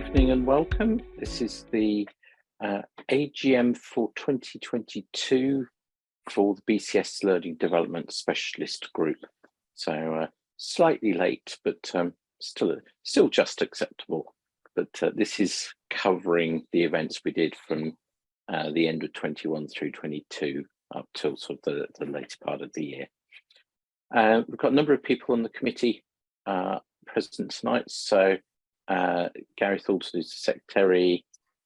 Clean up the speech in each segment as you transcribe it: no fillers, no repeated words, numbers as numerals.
evening and welcome. This is the AGM for 2022 for the BCS Learning Development Specialist Group. So slightly late, but still just acceptable. But this is covering the events we did from the end of 21 through 22 up till sort of the later part of the year. We've got a number of people on the committee present tonight. So Gary Thornton, who's the secretary,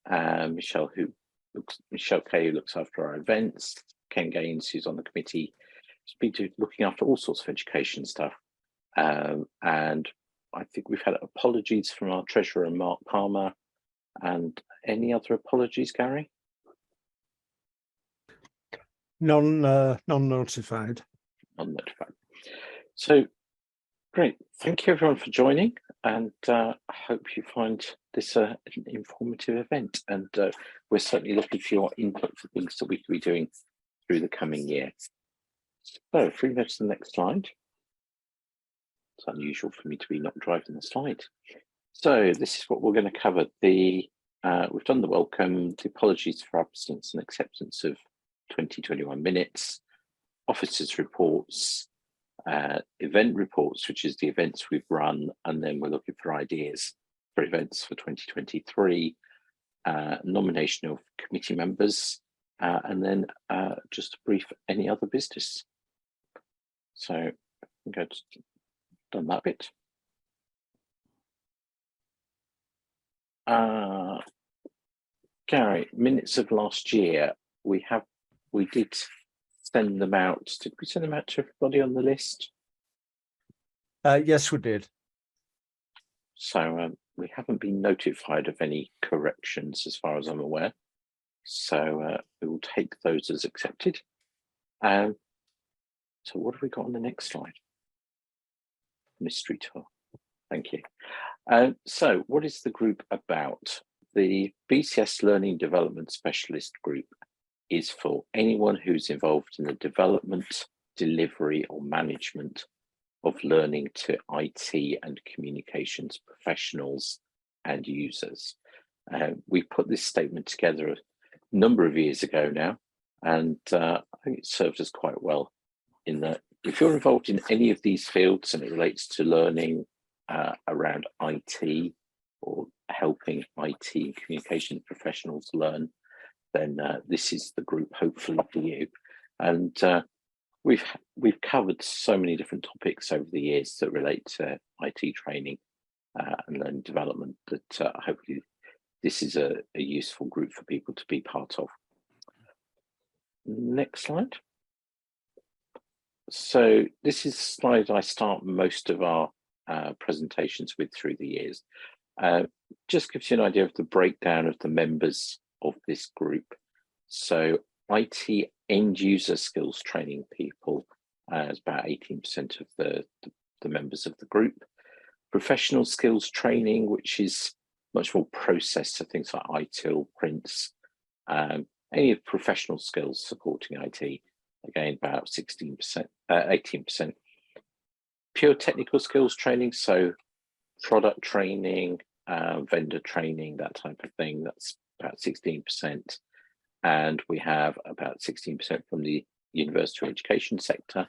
Michelle Kay, who looks after our events, Ken Gaines, who's on the committee, looking after all sorts of education stuff. And I think we've had apologies from our treasurer, Mark Palmer. And any other apologies, Gary? Non-notified. Non-notified. So great. Thank you everyone for joining, and I hope you find this an informative event. And we're certainly looking for your input for things that we could be doing through the coming year. So if we go to the next slide. It's unusual for me to be not driving the slide. So this is what we're going to cover. We've done the welcome, the apologies for absence and acceptance of 2021 minutes, officers' reports, event reports, which is the events we've run, and then we're looking for ideas for events for 2023, nomination of committee members, and then just a brief any other business. So I'm going to done that bit. Gary, minutes of last year, we did send them out. Did we send them out to everybody on the list? Yes, we did. So we haven't been notified of any corrections as far as I'm aware. So we will take those as accepted. So what have we got on the next slide? Mystery tour. Thank you. So what is the group about? The BCS Learning Development Specialist Group is for anyone who's involved in the development, delivery or management of learning to IT and communications professionals and users. We put this statement together a number of years ago now, and I think it served us quite well in that if you're involved in any of these fields and it relates to learning around IT or helping IT and communication professionals learn, then this is the group hopefully for you. And we've covered so many different topics over the years that relate to IT training and learning development that hopefully this is a useful group for people to be part of. Next slide. So this is a slide I start most of our presentations with through the years. Just gives you an idea of the breakdown of the members of this group. So IT end user skills training people is about 18% of the members of the group. Professional skills training, which is much more process, so things like ITIL, prints, any of professional skills supporting IT, again about 16%, 18%. Pure technical skills training, so product training, vendor training, that type of thing, that's about 16%. And we have about 16% from the university education sector.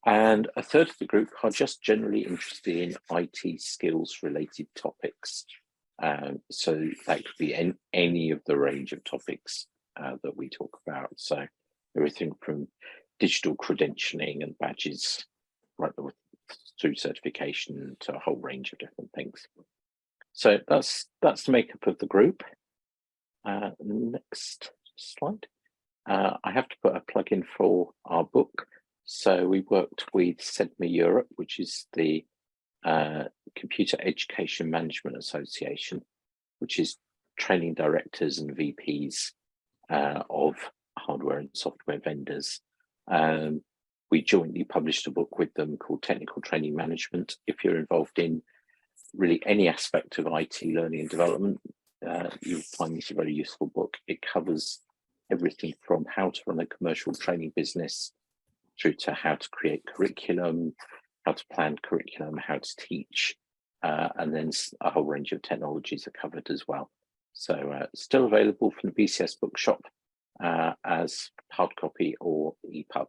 And a third of the group are just generally interested in IT skills related topics. So that could be any of the range of topics that we talk about. So everything from digital credentialing and badges right through certification to a whole range of different things. So that's the makeup of the group. Next slide. I have to put a plug in for our book. So we worked with CEDMA Europe, which is the Computer Education Management Association, which is training directors and VPs of hardware and software vendors. We jointly published a book with them called Technical Training Management. If you're involved in really any aspect of IT learning and development, you'll find this a very useful book. It covers everything from how to run a commercial training business through to how to create curriculum, how to plan curriculum, how to teach, and then a whole range of technologies are covered as well. So still available from the BCS bookshop as hard copy or EPUB.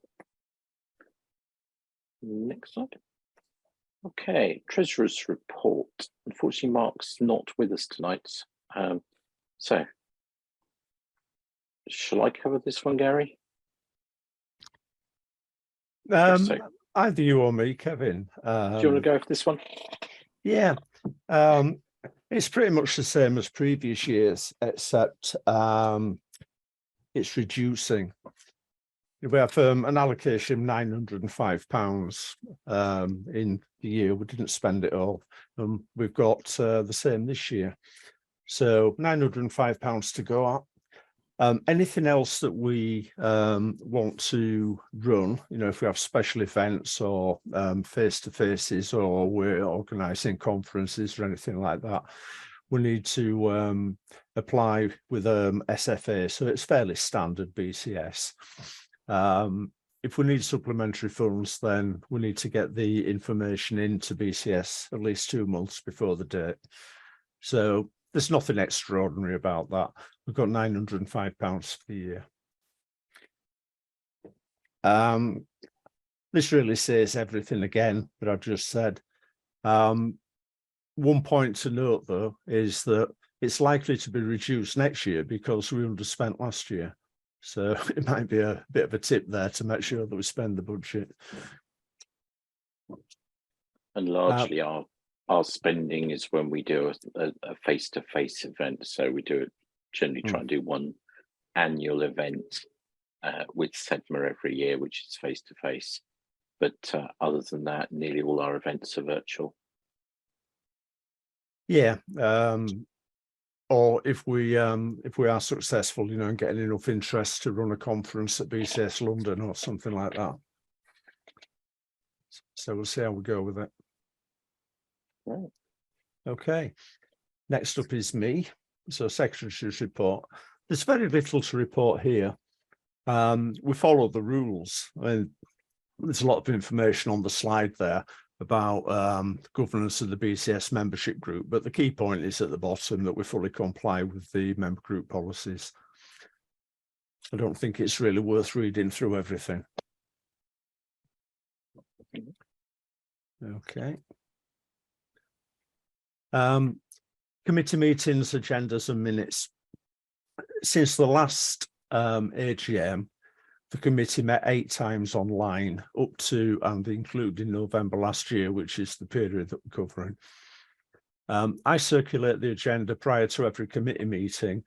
Next slide. Okay, Treasurer's report. Unfortunately, Mark's not with us tonight. So, shall I cover this one, Gary? Either you or me, Kevin. Do you want to go for this one? Yeah, it's pretty much the same as previous years, except it's reducing. We have an allocation £905 in the year. We didn't spend it all. We've got the same this year. So £905 to go up. Anything else that we want to run, if we have special events or face-to-faces, or we're organising conferences or anything like that, we need to apply with SFA. So it's fairly standard BCS. If we need supplementary funds, then we need to get the information into BCS at least 2 months before the date. So there's nothing extraordinary about that. We've got £905 for the year. This really says everything again that I've just said. One point to note, though, is that it's likely to be reduced next year because we underspent last year. So it might be a bit of a tip there to make sure that we spend the budget. And largely our spending is when we do a face-to-face event. So we generally try and do one annual event with SEDMA every year, which is face-to-face. But other than that, nearly all our events are virtual. Yeah. Or if we are successful, and getting enough interest to run a conference at BCS London or something like that. So we'll see how we go with it. Right. Okay. Next up is me. So Secretary's report. There's very little to report here. We follow the rules. I mean, there's a lot of information on the slide there about governance of the BCS membership group, but the key point is at the bottom that we fully comply with the member group policies. I don't think it's really worth reading through everything. Okay. Committee meetings, agendas and minutes. Since the last AGM, the committee met 8 times online, up to and including November last year, which is the period that we're covering. I circulate the agenda prior to every committee meeting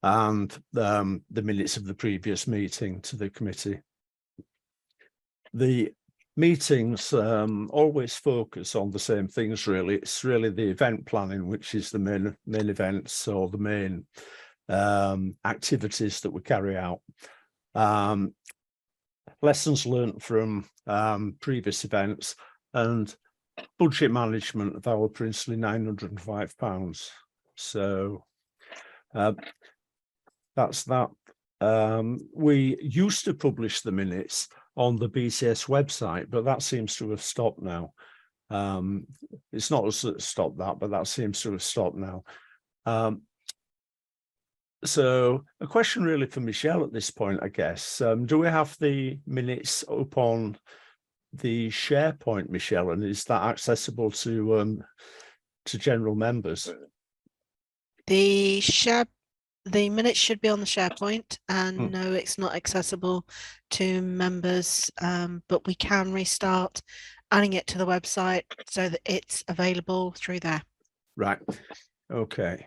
and the minutes of the previous meeting to the committee. The meetings always focus on the same things, really. It's really the event planning, which is the main events or the main activities that we carry out. Lessons learned from previous events and budget management of our princely £905. So that's that. We used to publish the minutes on the BCS website, but that seems to have stopped now. It's not us that stopped that, but that seems to have stopped now. So a question really for Michelle at this point, I guess. Do we have the minutes up on the SharePoint, Michelle, and is that accessible to general members? The minutes should be on the SharePoint, and no, it's not accessible to members, but we can restart adding it to the website so that it's available through there. Right. Okay.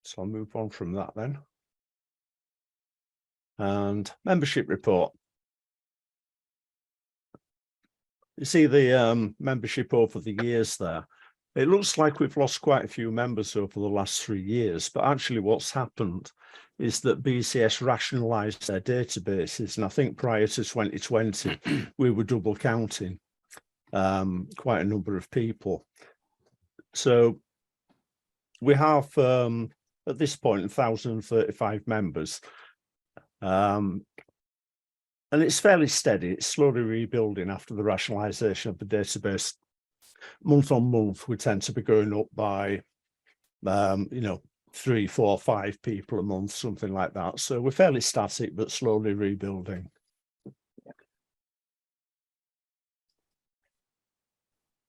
So I'll move on from that then. And membership report. You see the membership over the years there. It looks like we've lost quite a few members over the last 3 years, but actually what's happened is that BCS rationalised their databases. And I think prior to 2020, we were double counting quite a number of people. So we have at this point 1,035 members, and it's fairly steady. It's slowly rebuilding after the rationalisation of the database month on month, we tend to be going up by, 3, 4, 5 people a month, something like that. So we're fairly static, but slowly rebuilding.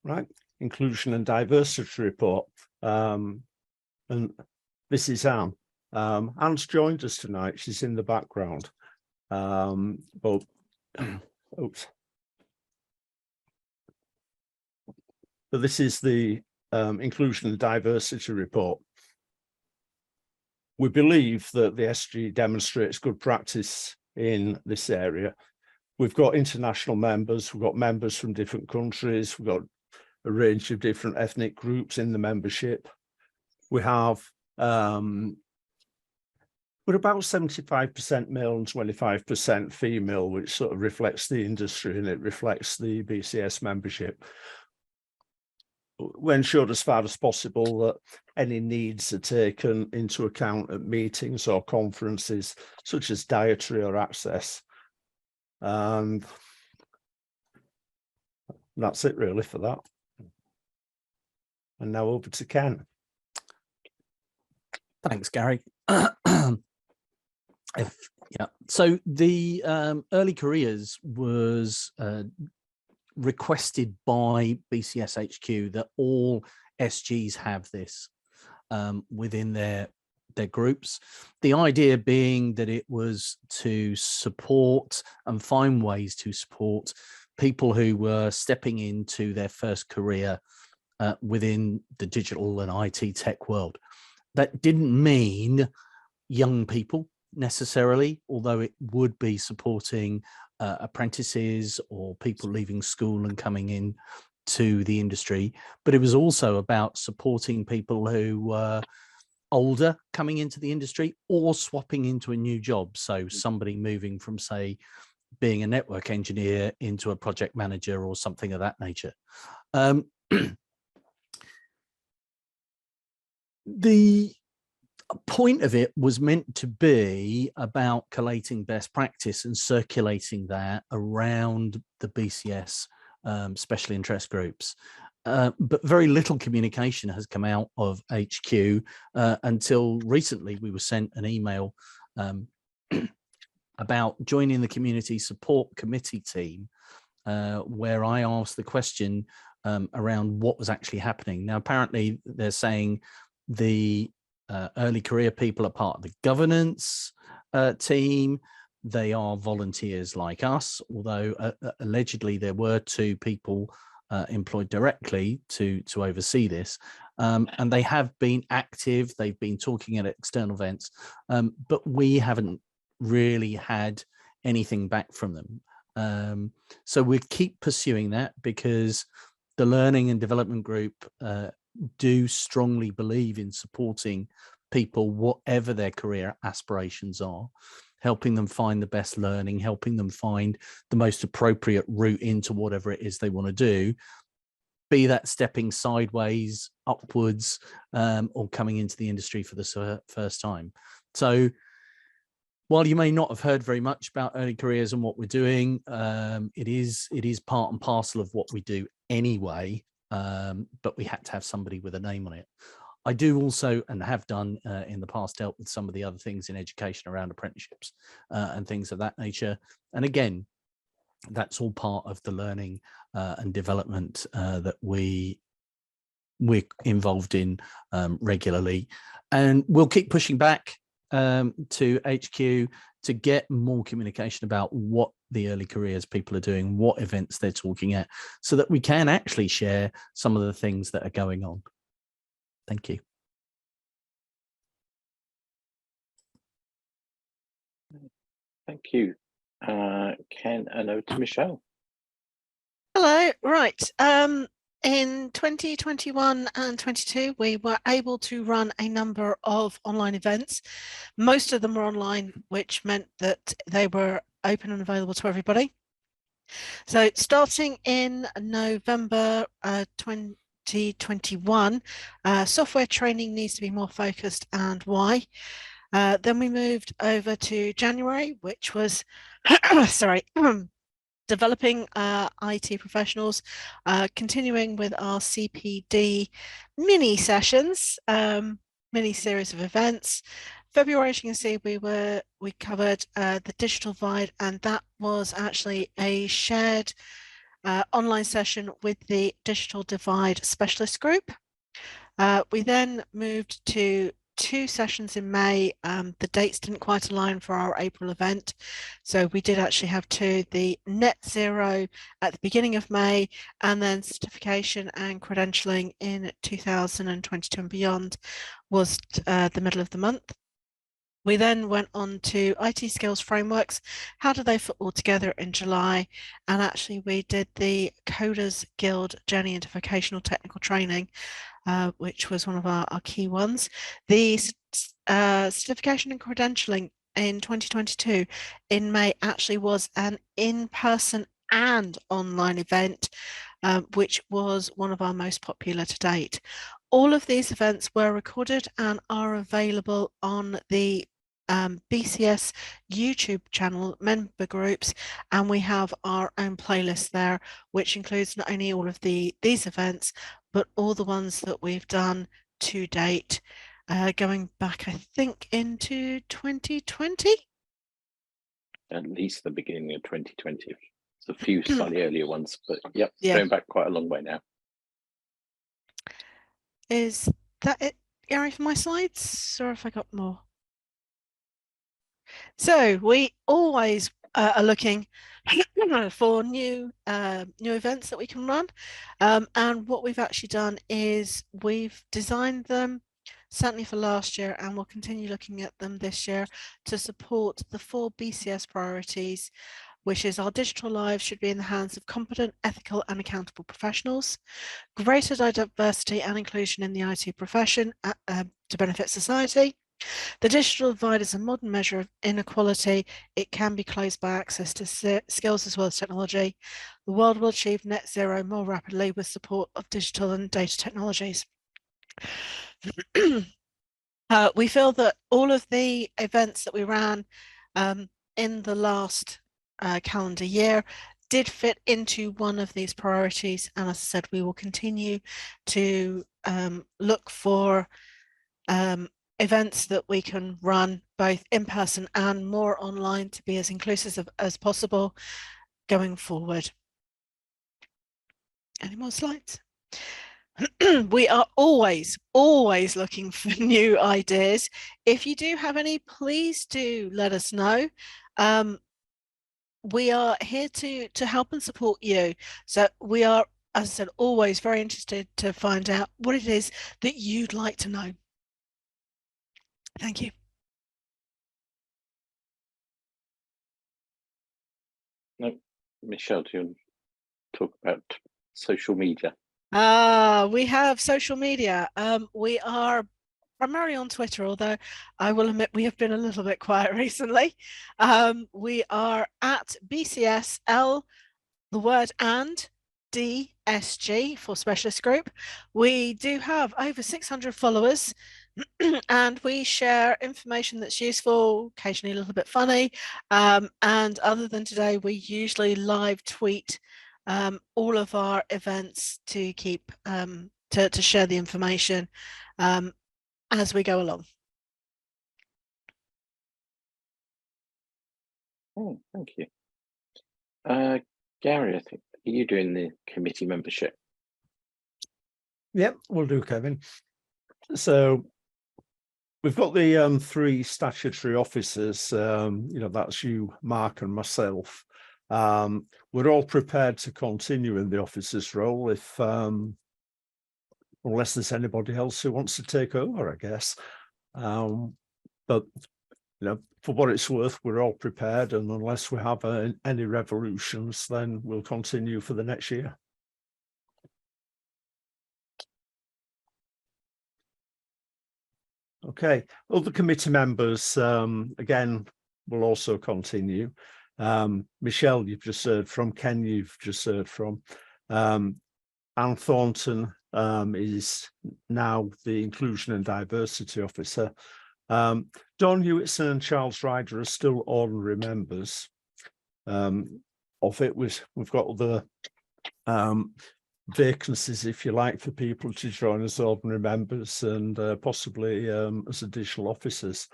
Right, inclusion and diversity report. And this is Anne. Anne's joined us tonight. She's in the background. But oops. But this is the inclusion and diversity report. We believe that the SG demonstrates good practice in this area. We've got international members, we've got members from different countries, we've got a range of different ethnic groups in the membership. We have, we're about 75% male and 25% female, which sort of reflects the industry and it reflects the BCS membership. We ensured as far as possible that any needs are taken into account at meetings or conferences, such as dietary or access. And that's it really for that. And now over to Ken. Thanks, Gary. So the early careers was requested by BCS HQ that all SGs have this within their groups. The idea being that it was to support and find ways to support people who were stepping into their first career within the digital and IT tech world. That didn't mean young people necessarily, although it would be supporting apprentices or people leaving school and coming in to the industry, but it was also about supporting people who were older coming into the industry or swapping into a new job. So somebody moving from, say, being a network engineer into a project manager or something of that nature. The point of it was meant to be about collating best practice and circulating that around the BCS special interest groups. But very little communication has come out of HQ until recently. We were sent an email about joining the community support committee team, where I asked the question around what was actually happening. Now, apparently they're saying the early career people are part of the governance team. They are volunteers like us, although allegedly there were 2 people employed directly to oversee this. And they have been active. They've been talking at external events, but we haven't really had anything back from them. So we keep pursuing that because the Learning and Development Group do strongly believe in supporting people, whatever their career aspirations are, helping them find the best learning, helping them find the most appropriate route into whatever it is they want to do, be that stepping sideways, upwards, or coming into the industry for the first time. So while you may not have heard very much about early careers and what we're doing, it is part and parcel of what we do anyway. But we had to have somebody with a name on it. I do also, and have done in the past, dealt with some of the other things in education around apprenticeships and things of that nature. And again, that's all part of the learning and development that we're involved in regularly. And we'll keep pushing back to HQ to get more communication about what the early careers people are doing, what events they're talking at, so that we can actually share some of the things that are going on. Thank you. Thank you, Ken, and over to Michelle. Hello. Right. In 2021 and 22, we were able to run a number of online events. Most of them were online, which meant that they were open and available to everybody. So starting in November 2021, software training needs to be more focused, and why. Then we moved over to January, which was, sorry, developing IT professionals, continuing with our CPD mini sessions, mini series of events. February, as you can see, we covered the digital divide, and that was actually a shared online session with the digital divide specialist group. We then moved to 2 sessions in May. The dates didn't quite align for our April event, so we did actually have 2: the net zero at the beginning of May, and then certification and credentialing in 2022 and beyond was the middle of the month. We then went on to IT skills frameworks. How do they fit all together in July? And actually we did the Coders Guild Journey into Vocational Technical Training, which was one of our key ones. The certification and credentialing in 2022 in May actually was an in-person and online event, which was one of our most popular to date. All of these events were recorded and are available on the BCS YouTube channel member groups, and we have our own playlist there, which includes not only all of these events, but all the ones that we've done to date, going back, I think, into 2020. At least the beginning of 2020. There's a few slightly earlier ones, but yep, going back quite a long way now. Is that it, Gary, for my slides, or have I got more? So we always are looking for new events that we can run, and what we've actually done is we've designed them certainly for last year, and we'll continue looking at them this year to support the 4 BCS priorities, which is our digital lives should be in the hands of competent, ethical and accountable professionals, greater diversity and inclusion in the IT profession to benefit society. The digital divide is a modern measure of inequality. It can be closed by access to skills as well as technology. The world will achieve net zero more rapidly with support of digital and data technologies. We feel that all of the events that we ran in the last calendar year did fit into one of these priorities, and as I said, we will continue to look for events that we can run both in person and more online to be as inclusive as possible going forward. Any more slides? We are always looking for new ideas. If you do have any, please do let us know. We are here to help and support you. So we are, as I said, always very interested to find out what it is that you'd like to know. Thank you. No, Michelle, do you want to talk about social media? We have social media. We are primarily on Twitter, although I will admit we have been a little bit quiet recently. We are at BCSL, the word and DSG for specialist group. We do have over 600 followers and we share information that's useful, occasionally a little bit funny. And other than today, we usually live tweet all of our events to keep to share the information as we go along. Oh, thank you. Gary, I think, are you doing the committee membership? Yep, we'll do, Kevin. So we've got the 3 statutory officers, that's you, Mark and myself. We're all prepared to continue in the officer's role if unless there's anybody else who wants to take over, I guess. But for what it's worth, we're all prepared, and unless we have any revolutions, then we'll continue for the next year. Okay, other committee members, again, will also continue. Michelle, you've just heard from. Ken, you've just heard from. Anne Thornton is now the Inclusion and Diversity Officer. Don Hewitson and Charles Ryder are still ordinary members. of it. We've got the vacancies, if you like, for people to join as ordinary members and possibly as additional officers.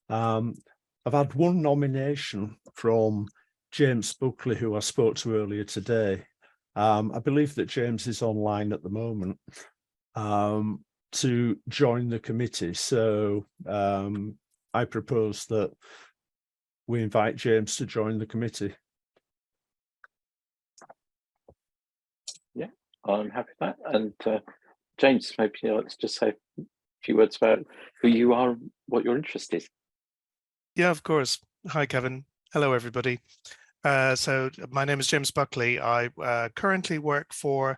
I've had one nomination from James Buckley, who I spoke to earlier today. I believe that James is online at the moment to join the committee. So I propose that we invite James to join the committee. Yeah, I'm happy with that. And James, maybe let's just say a few words about who you are, what your interest is. Yeah, of course. Hi, Kevin. Hello, everybody. So my name is James Buckley. I currently work for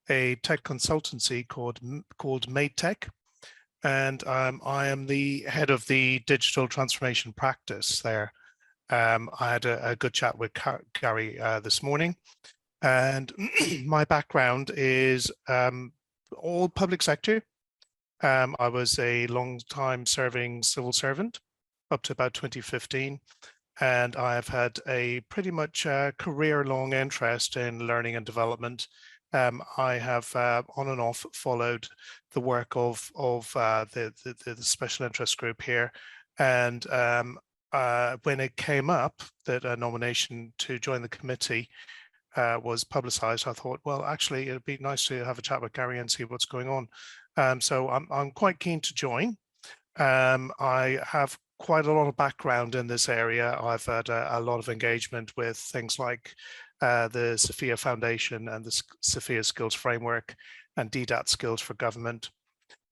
a tech consultancy called Made Tech, and I am the head of the digital transformation practice there. I had a good chat with Gary this morning, and my background is all public sector. I was a long time serving civil servant up to about 2015. And I've had a pretty much career-long interest in learning and development. I have on and off followed the work of the special interest group here. And when it came up that a nomination to join the committee was publicised, I thought, well, actually, it'd be nice to have a chat with Gary and see what's going on. So I'm quite keen to join. I have quite a lot of background in this area. I've had a lot of engagement with things like the Sophia Foundation and the Sophia Skills Framework and DDAT Skills for Government.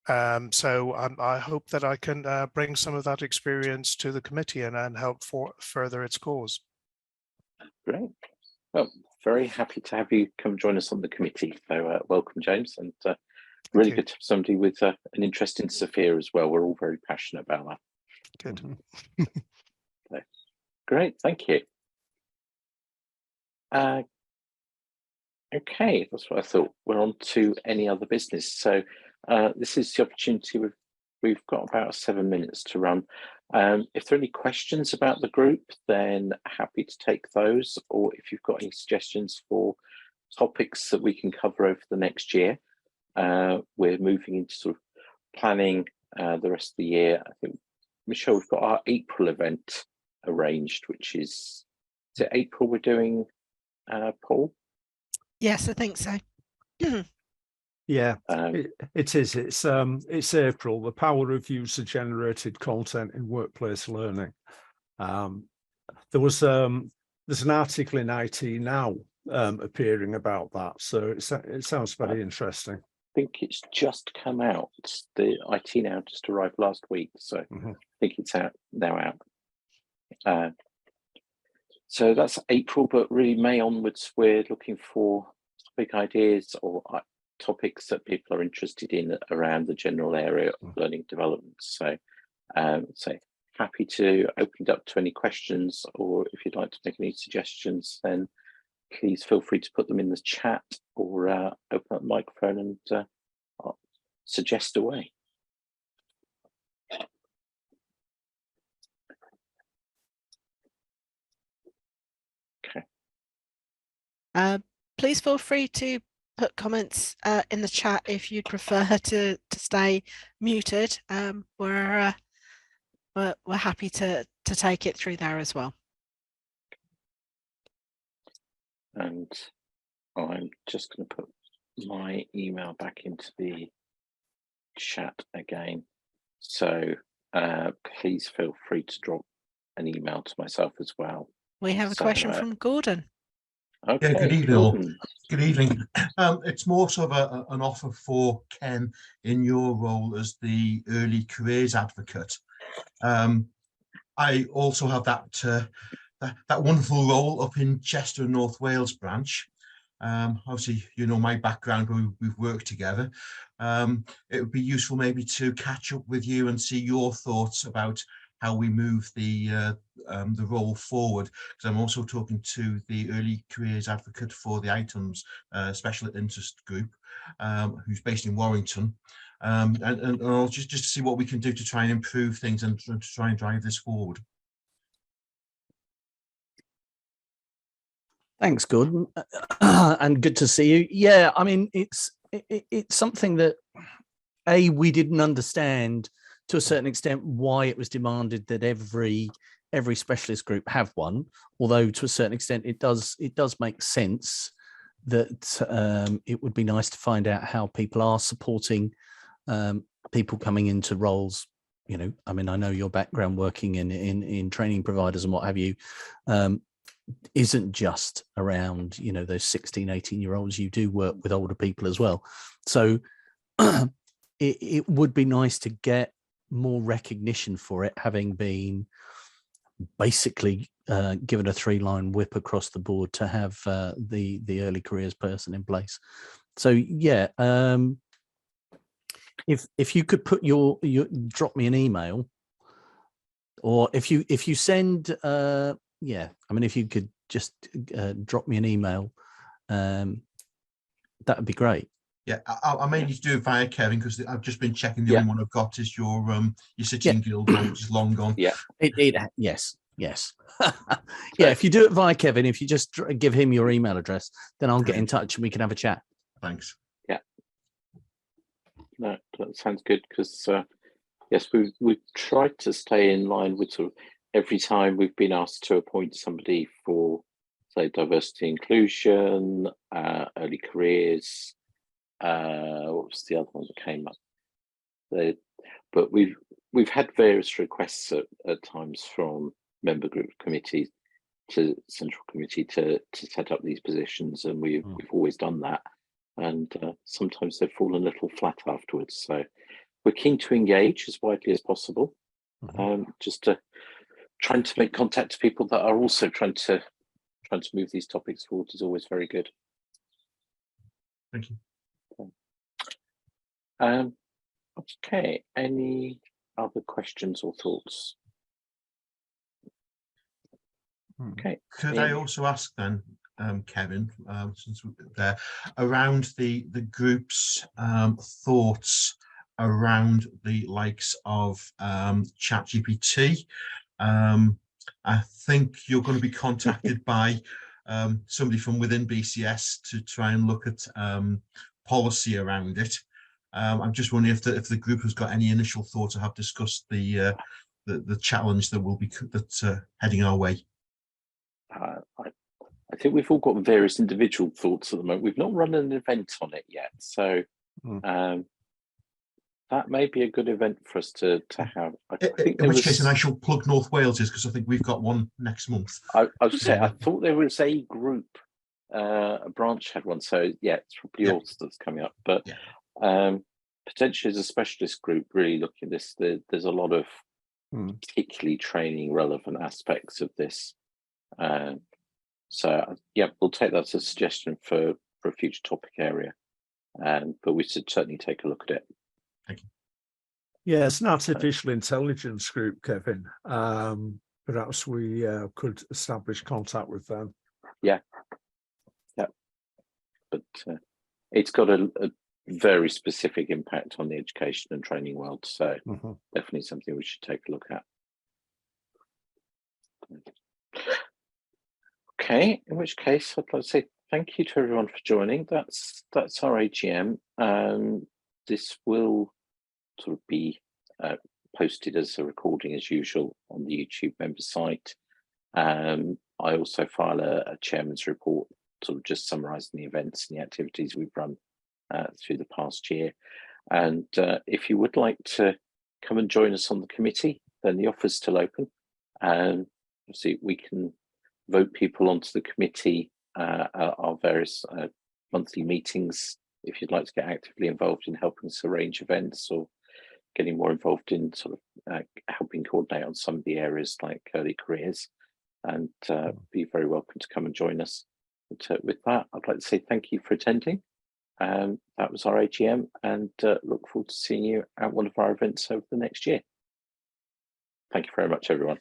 So I hope that I can bring some of that experience to the committee and help further its cause. Great. Well, very happy to have you come join us on the committee. So welcome, James, and really good to have somebody with an interest in Sophia as well. We're all very passionate about that. Good. So, great, thank you. Okay, that's what I thought. We're on to any other business. So this is the opportunity. We've got about 7 minutes to run. If there are any questions about the group, then happy to take those. Or if you've got any suggestions for topics that we can cover over the next year, we're moving into sort of planning the rest of the year. I think, Michelle, we've got our April event arranged, which is it April we're doing, Paul? Yes, I think so. Yeah, it is. It's April, the power of user-generated content in workplace learning. There's an article in IT Now appearing about that, so it sounds very interesting. I think it's just come out. The IT Now just arrived last week, so I think it's out. So that's April, but really May onwards, we're looking for big ideas or topics that people are interested in around the general area of learning development. So, happy to open it up to any questions, or if you'd like to make any suggestions, then please feel free to put them in the chat or open up the microphone and suggest away. Okay. Please feel free to put comments in the chat if you'd prefer to stay muted. We're happy to take it through there as well. And I'm just going to put my email back into the chat again. So please feel free to drop an email to myself as well. We have a question from Gordon. Okay, yeah, good evening. Gordon. Good evening. It's more sort of an offer for Ken in your role as the early careers advocate. I also have that wonderful role up in Chester and North Wales branch. Obviously, you know my background, we've worked together. It would be useful maybe to catch up with you and see your thoughts about how we move the role forward, because I'm also talking to the early careers advocate for the items special interest group, who's based in Warrington, and I'll just to see what we can do to try and improve things and to try and drive this forward. Thanks, Gordon, and good to see you. Yeah, I mean, it's something that we didn't understand to a certain extent why it was demanded that every specialist group have one. Although to a certain extent, it does make sense that it would be nice to find out how people are supporting people coming into roles. You know, I mean, I know your background working in training providers and what have you. Isn't just around, you know, those 16, 18-year-olds. You do work with older people as well. So it would be nice to get more recognition for it, having been basically given a 3-line whip across the board to have the early careers person in place. So yeah, if you could put your drop me an email, or if you send yeah, I mean, if you could just drop me an email, that would be great. Yeah, I may need to do it via Kevin, because I've just been checking. The only one I've got is your City Guild one, which is long gone. Yeah. Yes. Yeah, if you do it via Kevin, if you just give him your email address, then I'll get in touch and we can have a chat. Thanks. Yeah. No, that sounds good, because yes, we've tried to stay in line with sort of every time we've been asked to appoint somebody for, say, diversity inclusion, early careers. What was the other one that came up? But we've had various requests at times from member group committees to central committee to set up these positions, and we've always done that, and sometimes they've fallen a little flat afterwards. So we're keen to engage as widely as possible, just to trying to make contact to people that are also trying to move these topics forward is always very good. Thank you. Okay, any other questions or thoughts? Okay. Could I also ask then, Kevin, since we're there, around the group's thoughts around the likes of ChatGPT? I think you're going to be contacted by somebody from within BCS to try and look at policy around it. I'm just wondering if the group has got any initial thoughts or have discussed the challenge that will be that's heading our way. I think we've all got various individual thoughts at the moment. We've not run an event on it yet, so that may be a good event for us to have. In which case, and I shall plug North Wales is, because I think we've got one next month. I was saying, I thought there was a group, a branch had one, so yeah, it's probably yours that's coming up. But potentially as a specialist group, really looking at this, there's a lot of particularly training relevant aspects of this. So yeah, we'll take that as a suggestion for a future topic area, but we should certainly take a look at it. Thank you. Yeah, it's an artificial intelligence group, Kevin. Perhaps we could establish contact with them. Yeah, but it's got a very specific impact on the education and training world, so definitely something we should take a look at. Okay, in which case I'd like to say thank you to everyone for joining. That's our AGM. This will sort of be posted as a recording as usual on the YouTube member site. I also file a chairman's report, sort of just summarising the events and the activities we've run through the past year. And if you would like to come and join us on the committee, then the offer's still open. Obviously, we can vote people onto the committee at our various monthly meetings. If you'd like to get actively involved in helping us arrange events or getting more involved in sort of helping coordinate on some of the areas like early careers, and be very welcome to come and join us. But with that, I'd like to say thank you for attending. That was our AGM, and look forward to seeing you at one of our events over the next year. Thank you very much, everyone.